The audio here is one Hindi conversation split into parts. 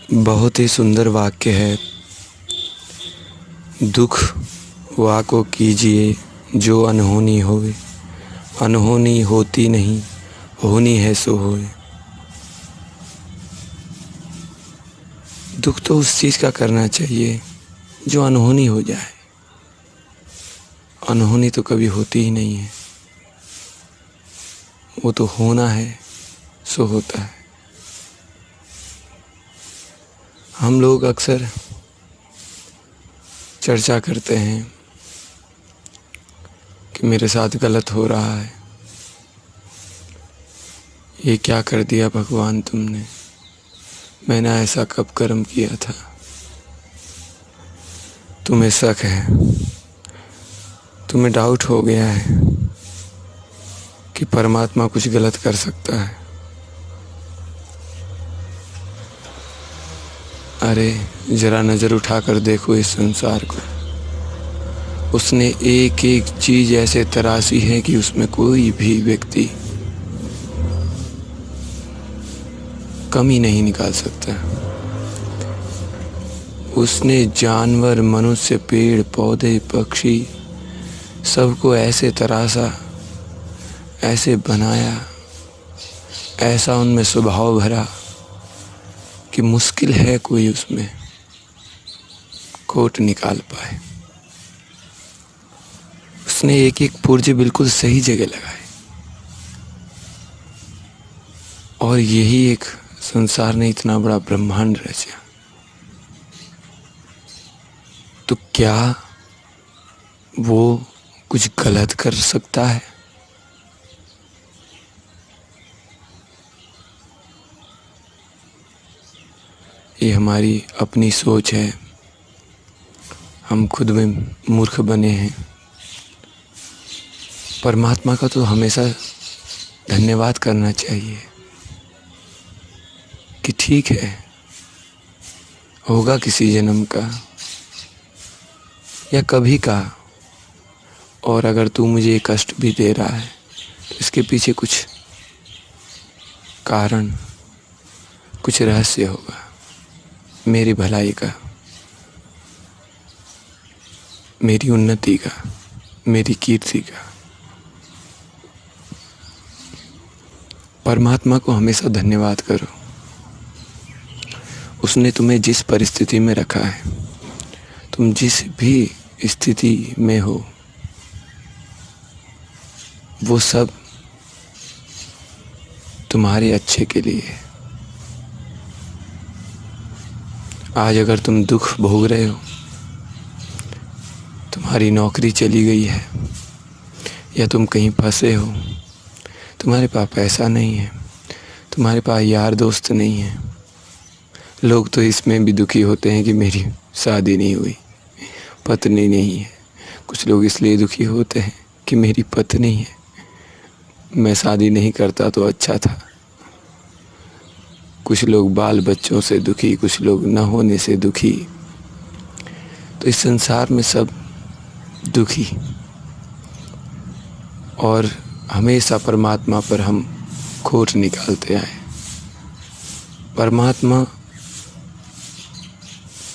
बहुत ही सुंदर वाक्य है। दुख वाको कीजिए जो अनहोनी होए, अनहोनी होती नहीं, होनी है सो होए। दुख तो उस चीज़ का करना चाहिए जो अनहोनी हो जाए। अनहोनी तो कभी होती ही नहीं है, वो तो होना है सो होता है। हम लोग अक्सर चर्चा करते हैं कि मेरे साथ गलत हो रहा है, ये क्या कर दिया भगवान तुमने, मैंने ऐसा कब कर्म किया था। तुम्हें शक है, तुम्हें डाउट हो गया है कि परमात्मा कुछ गलत कर सकता है। अरे जरा नज़र उठाकर देखो इस संसार को। उसने एक एक चीज़ ऐसे तराशी है कि उसमें कोई भी व्यक्ति कमी नहीं निकाल सकता। उसने जानवर, मनुष्य, पेड़ पौधे, पक्षी सबको ऐसे तराशा, ऐसे बनाया, ऐसा उनमें स्वभाव भरा कि मुश्किल है कोई उसमें खोट निकाल पाए। उसने एक एक पुर्जे बिल्कुल सही जगह लगाए, और यही एक संसार ने इतना बड़ा ब्रह्मांड रचा। तो क्या वो कुछ गलत कर सकता है? ये हमारी अपनी सोच है, हम खुद में मूर्ख बने हैं। परमात्मा का तो हमेशा धन्यवाद करना चाहिए कि ठीक है, होगा किसी जन्म का या कभी का, और अगर तू मुझे ये कष्ट भी दे रहा है तो इसके पीछे कुछ कारण, कुछ रहस्य होगा मेरी भलाई का, मेरी उन्नति का, मेरी कीर्ति का। परमात्मा को हमेशा धन्यवाद करो। उसने तुम्हें जिस परिस्थिति में रखा है, तुम जिस भी स्थिति में हो, वो सब तुम्हारे अच्छे के लिए है। आज अगर तुम दुख भोग रहे हो, तुम्हारी नौकरी चली गई है, या तुम कहीं फंसे हो, तुम्हारे पास पैसा नहीं है, तुम्हारे पास यार दोस्त नहीं है। लोग तो इसमें भी दुखी होते हैं कि मेरी शादी नहीं हुई, पत्नी नहीं है। कुछ लोग इसलिए दुखी होते हैं कि मेरी पत्नी है, मैं शादी नहीं करता तो अच्छा था। कुछ लोग बाल बच्चों से दुखी, कुछ लोग न होने से दुखी। तो इस संसार में सब दुखी, और हमेशा परमात्मा पर हम खोट निकालते आए। परमात्मा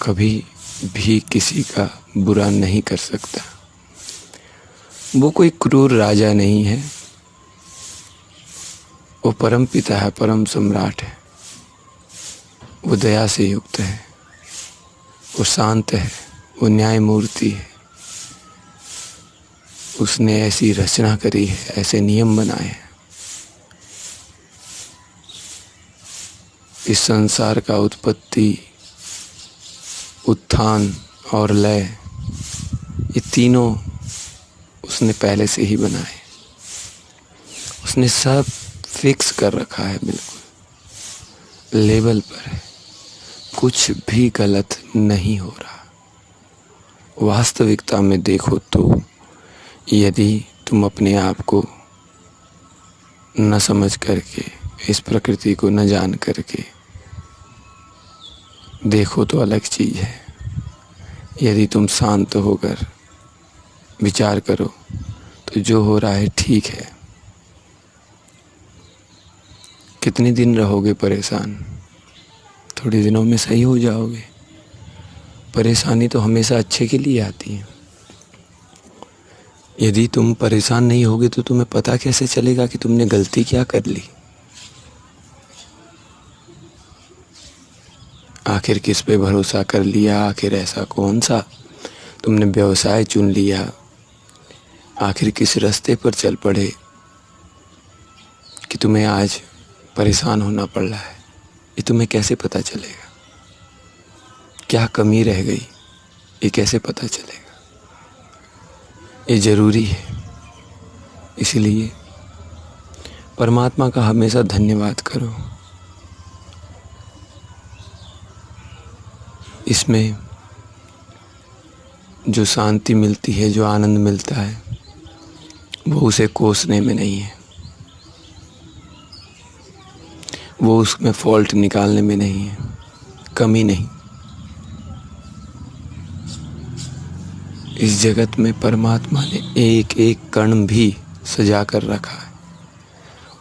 कभी भी किसी का बुरा नहीं कर सकता। वो कोई क्रूर राजा नहीं है, वो परम पिता है, परम सम्राट है। वो दया से युक्त है, वो शांत है, वो न्यायमूर्ति है। उसने ऐसी रचना करी है, ऐसे नियम बनाए हैं। इस संसार का उत्पत्ति, उत्थान और लय, ये तीनों उसने पहले से ही बनाए। उसने सब फिक्स कर रखा है, बिल्कुल लेवल पर है, कुछ भी गलत नहीं हो रहा। वास्तविकता में देखो तो यदि तुम अपने आप को न समझ करके, इस प्रकृति को न जान करके देखो तो अलग चीज़ है। यदि तुम शांत होकर विचार करो तो जो हो रहा है ठीक है। कितने दिन रहोगे परेशान? थोड़े दिनों में सही हो जाओगे। परेशानी तो हमेशा अच्छे के लिए आती है। यदि तुम परेशान नहीं होगे तो तुम्हें पता कैसे चलेगा कि तुमने गलती क्या कर ली। आखिर किस पे भरोसा कर लिया, आखिर ऐसा कौन सा तुमने व्यवसाय चुन लिया, आखिर किस रास्ते पर चल पड़े कि तुम्हें आज परेशान होना पड़ रहा है। ये तुम्हें कैसे पता चलेगा? क्या कमी रह गई, ये कैसे पता चलेगा? ये ज़रूरी है। इसलिए परमात्मा का हमेशा धन्यवाद करो। इसमें जो शांति मिलती है, जो आनंद मिलता है, वो उसे कोसने में नहीं है, वो उसमें फॉल्ट निकालने में नहीं है, कमी नहीं। इस जगत में परमात्मा ने एक एक कण भी सजा कर रखा है,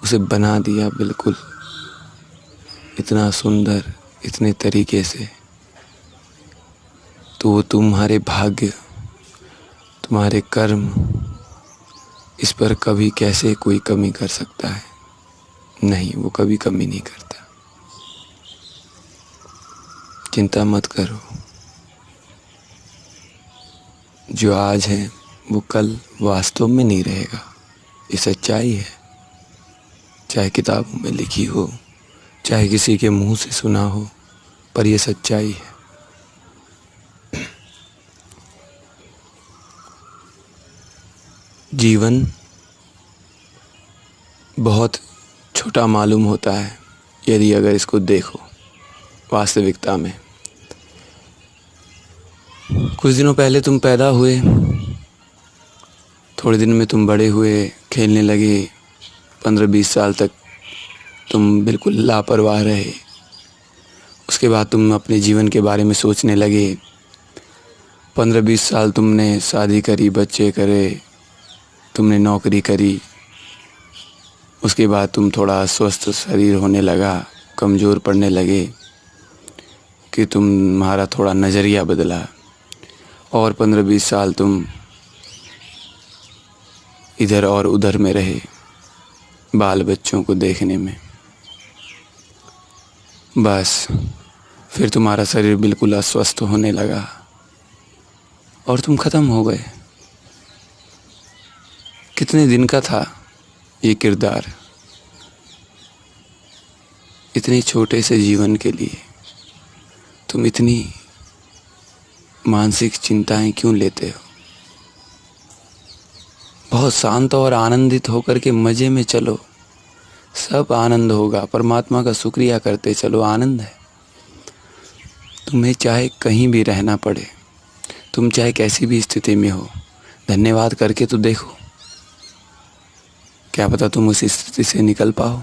उसे बना दिया बिल्कुल इतना सुंदर, इतने तरीके से। तो वो तुम्हारे भाग्य, तुम्हारे कर्म, इस पर कभी कैसे कोई कमी कर सकता है? नहीं, वो कभी कमी नहीं करता। चिंता मत करो। जो आज है वो कल वास्तव में नहीं रहेगा। ये सच्चाई है, चाहे किताबों में लिखी हो, चाहे किसी के मुंह से सुना हो, पर ये सच्चाई है। जीवन बहुत छोटा मालूम होता है यदि अगर इसको देखो वास्तविकता में। कुछ दिनों पहले तुम पैदा हुए, थोड़े दिन में तुम बड़े हुए, खेलने लगे, 15-20 साल तक तुम बिल्कुल लापरवाह रहे। उसके बाद तुम अपने जीवन के बारे में सोचने लगे। 15-20 साल तुमने शादी करी, बच्चे करे, तुमने नौकरी करी। उसके बाद तुम थोड़ा अस्वस्थ शरीर होने लगा, कमज़ोर पड़ने लगे कि तुम्हारा थोड़ा नज़रिया बदला। और 15-20 साल तुम इधर और उधर में रहे, बाल बच्चों को देखने में। बस फिर तुम्हारा शरीर बिल्कुल अस्वस्थ होने लगा और तुम ख़त्म हो गए। कितने दिन का था ये किरदार? इतने छोटे से जीवन के लिए तुम इतनी मानसिक चिंताएं क्यों लेते हो? बहुत शांत और आनंदित होकर के मज़े में चलो, सब आनंद होगा। परमात्मा का शुक्रिया करते चलो, आनंद है। तुम्हें चाहे कहीं भी रहना पड़े, तुम चाहे कैसी भी स्थिति में हो, धन्यवाद करके तो देखो, क्या पता तुम उस स्थिति से निकल पाओ।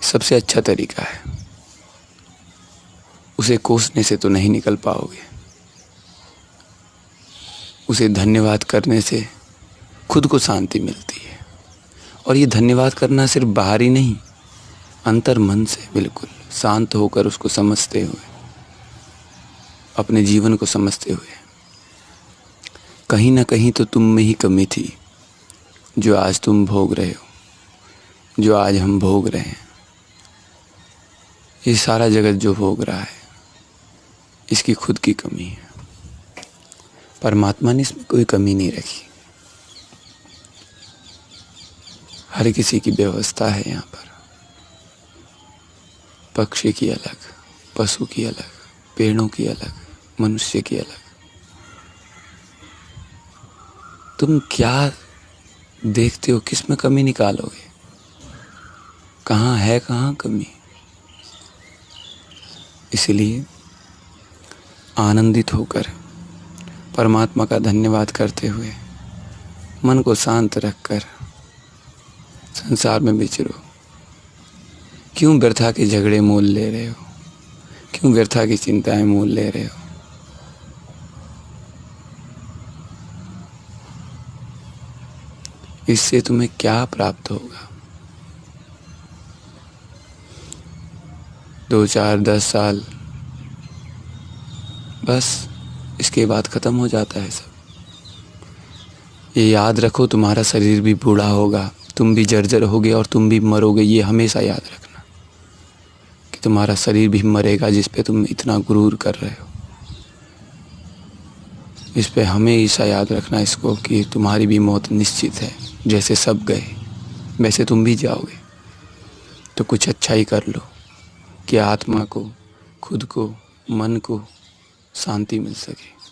सबसे अच्छा तरीका है। उसे कोसने से तो नहीं निकल पाओगे। उसे धन्यवाद करने से खुद को शांति मिलती है। और ये धन्यवाद करना सिर्फ बाहरी नहीं, अंतर मन से बिल्कुल शांत होकर उसको समझते हुए, अपने जीवन को समझते हुए। कहीं ना कहीं तो तुम में ही कमी थी, जो आज तुम भोग रहे हो, जो आज हम भोग रहे हैं। ये सारा जगत जो भोग रहा है, इसकी खुद की कमी है। परमात्मा ने इसमें कोई कमी नहीं रखी। हर किसी की व्यवस्था है यहाँ पर। पक्षी की अलग, पशु की अलग, पेड़ों की अलग, मनुष्य की अलग। तुम क्या देखते हो, किस में कमी निकालोगे? कहाँ है, कहाँ कमी? इसलिए आनंदित होकर परमात्मा का धन्यवाद करते हुए, मन को शांत रखकर संसार में विचरो। क्यों व्यर्था के झगड़े मोल ले रहे हो? क्यों व्यर्था की चिंताएं मोल ले रहे हो? इससे तुम्हें क्या प्राप्त होगा? 2 4 10 साल, बस इसके बाद ख़त्म हो जाता है सब। ये याद रखो, तुम्हारा शरीर भी बूढ़ा होगा, तुम भी जर्जर होगे और तुम भी मरोगे। ये हमेशा याद रखना कि तुम्हारा शरीर भी मरेगा, जिस पे तुम इतना गुरूर कर रहे हो। इस पे हमेशा याद रखना इसको कि तुम्हारी भी मौत निश्चित है। जैसे सब गए वैसे तुम भी जाओगे। तो कुछ अच्छा ही कर लो कि आत्मा को, खुद को, मन को शांति मिल सके।